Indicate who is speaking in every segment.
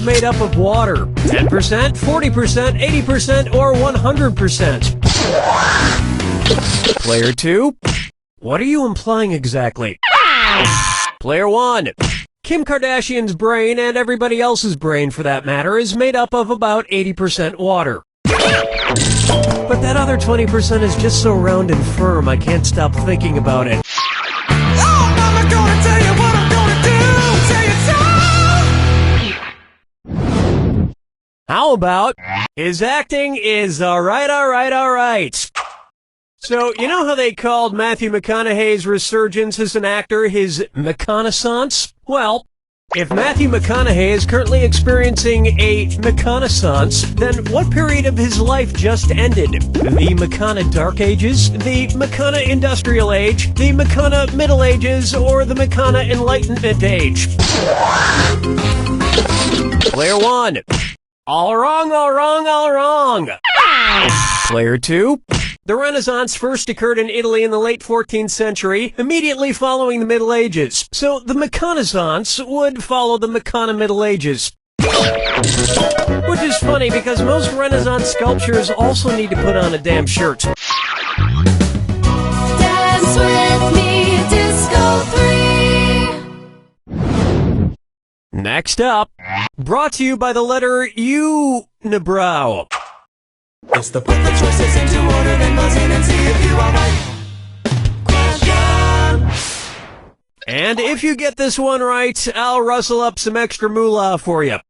Speaker 1: is made up of water? 10%, 40%, 80%, or 100%? Player 2, what are you implying exactly? Player 1, Kim Kardashian's brain, and everybody else's brain for that matter, is made up of about 80% water. But that other 20% is just so round and firm, I can't stop thinking about it.
Speaker 2: Oh, mama gonna tell you what I'm gonna do. Tell you so.
Speaker 1: How about, his acting is alright. So, you know how they called Matthew McConaughey's resurgence as an actor his McConaissance? Well, if Matthew McConaughey is currently experiencing a McConaissance, then what period of his life just ended? The Makana Dark Ages, the Makana Industrial Age, the Makana Middle Ages, or the Makana Enlightenment Age? Player 1, all wrong. Player 2, the Renaissance first occurred in Italy in the late 14th century, immediately following the Middle Ages. So the Makanaissance would follow the Makana Middle Ages. Which is funny because most Renaissance sculptures also need to put on a damn shirt.
Speaker 3: Dance with me, Disco 3.
Speaker 1: Next up, brought to you by the letter U, Nabrow.
Speaker 2: It's the put the choices into order, then buzz in and see if you are right. Question.
Speaker 1: And if you get this one right, I'll rustle up some extra moolah for you.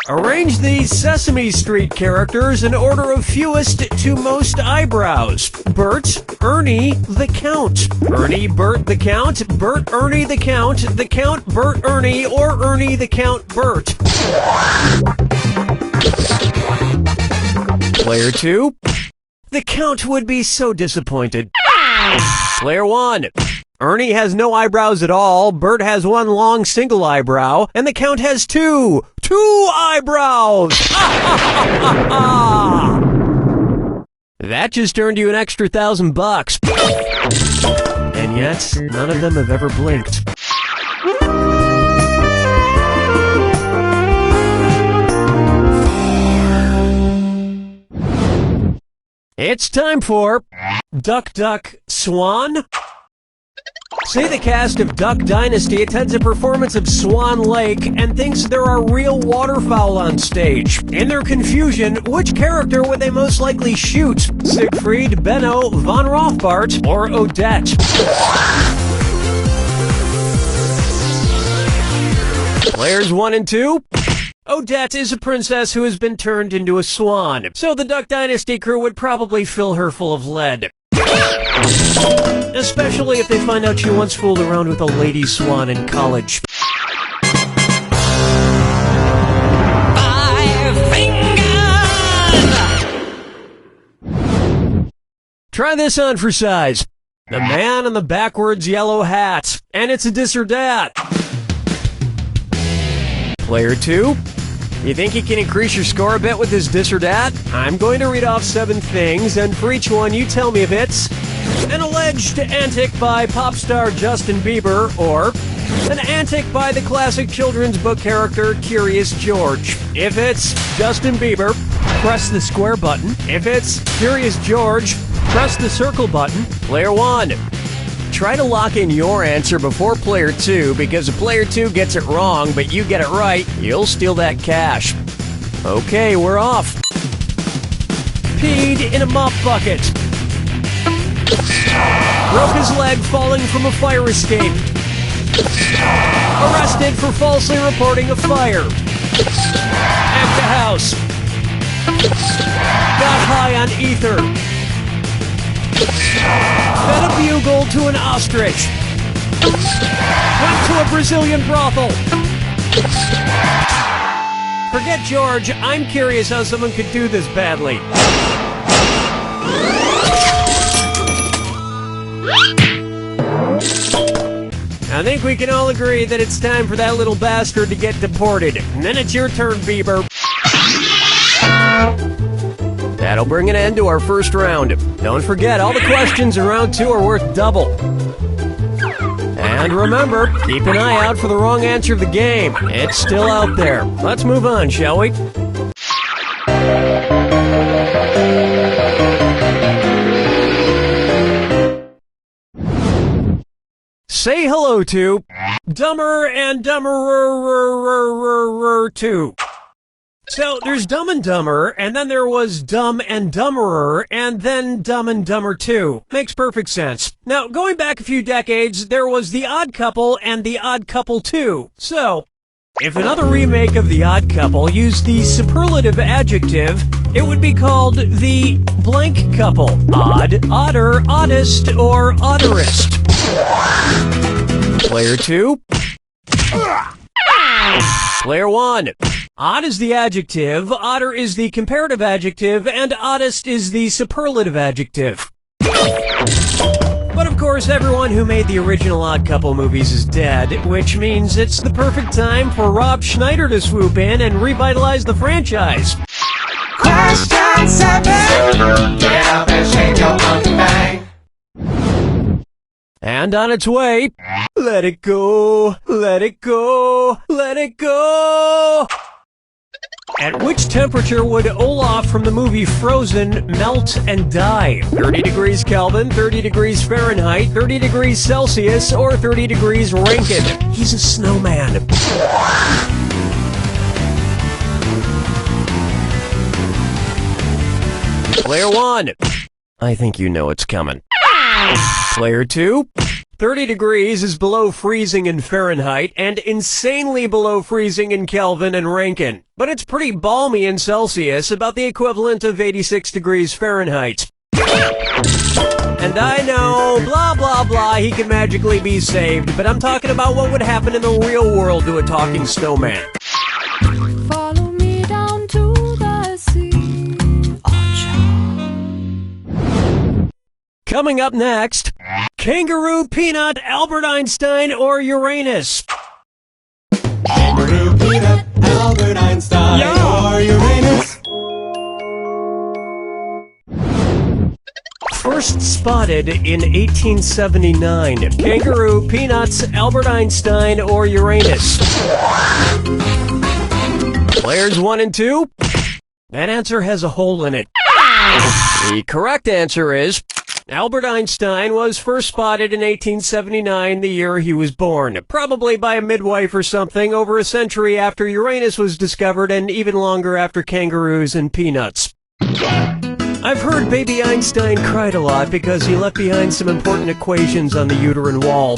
Speaker 1: Arrange these Sesame Street characters in order of fewest to most eyebrows. Bert, Ernie, the Count. Ernie, Bert, the Count. Bert, Ernie, the Count. The Count, Bert, Ernie, or Ernie, the Count, Bert. Player 2, the Count would be so disappointed. Player 1, Ernie has no eyebrows at all, Bert has one long single eyebrow, and the Count has two eyebrows! That just earned you an extra $1,000. And yet, none of them have ever blinked. It's time for Duck, Duck, Swan. Say the cast of Duck Dynasty attends a performance of Swan Lake and thinks there are real waterfowl on stage. In their confusion, which character would they most likely shoot? Siegfried, Benno, Von Rothbart, or Odette? Players 1 and 2. Odette is a princess who has been turned into a swan, so the Duck Dynasty crew would probably fill her full of lead. Especially if they find out she once fooled around with a lady swan in college.
Speaker 2: 5 fingers.
Speaker 1: Try this on for size. The man in the backwards yellow hat. And it's a dis or dat. Player 2, you think you can increase your score a bit with this dis or dat? I'm going to read off 7 things, and for each one you tell me if it's an alleged antic by pop star Justin Bieber, or an antic by the classic children's book character Curious George. If it's Justin Bieber, press the square button. If it's Curious George, press the circle button. Player 1, try to lock in your answer before Player 2, because if Player 2 gets it wrong, but you get it right, you'll steal that cash. Okay, we're off. Peed in a mop bucket. Broke his leg falling from a fire escape. Arrested for falsely reporting a fire. At the house. Got high on ether. Fed a bugle to an ostrich. Went to a Brazilian brothel. Forget George, I'm curious how someone could do this badly. I think we can all agree that it's time for that little bastard to get deported. And then it's your turn, Bieber. That'll bring an end to our first round. Don't forget, all the questions in round 2 are worth double. And remember, keep an eye out for the wrong answer of the game. It's still out there. Let's move on, shall we? Say hello to Dumber and Dumberer 2. So, there's Dumb and Dumber, and then there was Dumb and Dumberer, and then Dumb and Dumber 2. Makes perfect sense. Now, going back a few decades, there was The Odd Couple and The Odd Couple 2. So, if another remake of The Odd Couple used the superlative adjective, it would be called The Blank Couple. Odd, odder, oddest, or odderest. Player 2. Player 1. Odd is the adjective, odder is the comparative adjective, and oddest is the superlative adjective. But of course, everyone who made the original Odd Couple movies is dead, which means it's the perfect time for Rob Schneider to swoop in and revitalize the franchise.
Speaker 2: Question 7. Get up and shake your monkey bang.
Speaker 1: And on its way, let it go, let it go, let it go! At which temperature would Olaf from the movie Frozen melt and die? 30 degrees Kelvin, 30 degrees Fahrenheit, 30 degrees Celsius, or 30 degrees Rankine? He's a snowman. Player 1. I think you know it's coming. Player 2. 30 degrees is below freezing in Fahrenheit and insanely below freezing in Kelvin and Rankine. But it's pretty balmy in Celsius, about the equivalent of 86 degrees Fahrenheit. And I know, blah blah blah, he can magically be saved, but I'm talking about what would happen in the real world to a talking snowman.
Speaker 3: Follow me down to the sea.
Speaker 1: Coming up next, Kangaroo Peanut, Albert Einstein, or Uranus?
Speaker 2: Kangaroo Peanut, Albert Einstein, or Uranus.
Speaker 1: First spotted in 1879, Kangaroo Peanuts, Albert Einstein, or Uranus? Players 1 and 2? That answer has a hole in it. The correct answer is Albert Einstein was first spotted in 1879, the year he was born, probably by a midwife or something, over a century after Uranus was discovered and even longer after kangaroos and peanuts. I've heard baby Einstein cried a lot because he left behind some important equations on the uterine wall.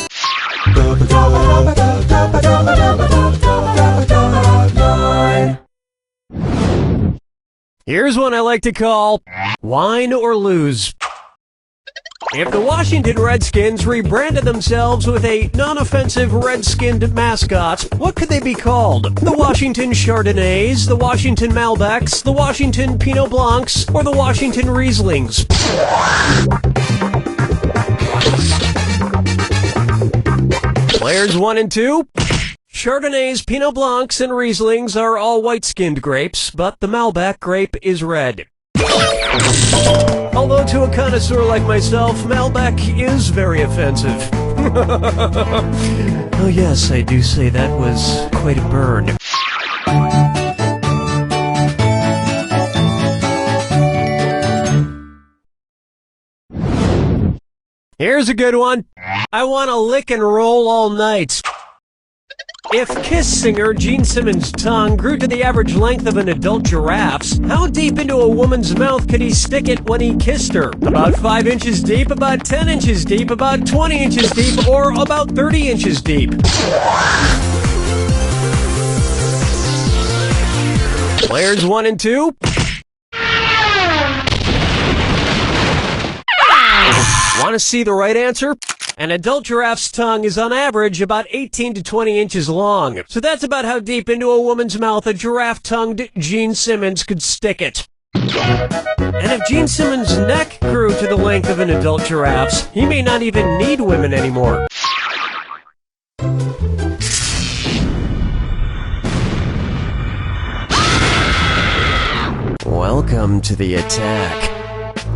Speaker 1: Here's one I like to call Wine or Lose. If the Washington Redskins rebranded themselves with a non-offensive red-skinned mascot, what could they be called? The Washington Chardonnays, the Washington Malbecs, the Washington Pinot Blancs, or the Washington Rieslings? Players 1 and 2? Chardonnays, Pinot Blancs, and Rieslings are all white-skinned grapes, but the Malbec grape is red. Although to a connoisseur like myself, Malbec is very offensive. Oh yes, I do say that was quite a burn. Here's a good one. I want to lick and roll all night. If Kiss singer Gene Simmons' tongue grew to the average length of an adult giraffe's, how deep into a woman's mouth could he stick it when he kissed her? About 5 inches deep, about 10 inches deep, about 20 inches deep, or about 30 inches deep? Players 1 and 2? Want to see the right answer? An adult giraffe's tongue is on average about 18 to 20 inches long. So that's about how deep into a woman's mouth a giraffe-tongued Gene Simmons could stick it. And if Gene Simmons' neck grew to the length of an adult giraffe's, he may not even need women anymore. Welcome to the attack.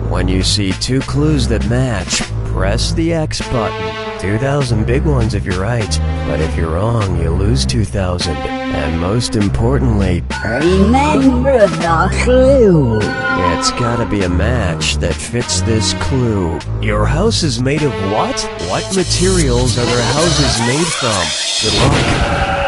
Speaker 1: When you see two clues that match, press the X button 2,000 big ones if you're right, but if you're wrong, you lose 2,000. And most importantly,
Speaker 4: remember the clue.
Speaker 1: it's gotta be a match that fits this clue. Your house is made of what? What materials are their houses made from? Good luck.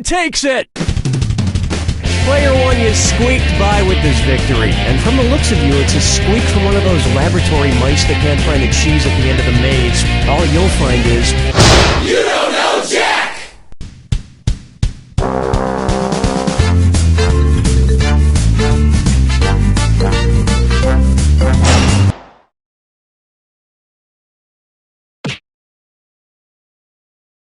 Speaker 1: Takes it! Player 1, you squeaked by with this victory, and from the looks of you, it's a squeak from one of those laboratory mice that can't find the cheese at the end of the maze. All you'll find is... You don't know jack!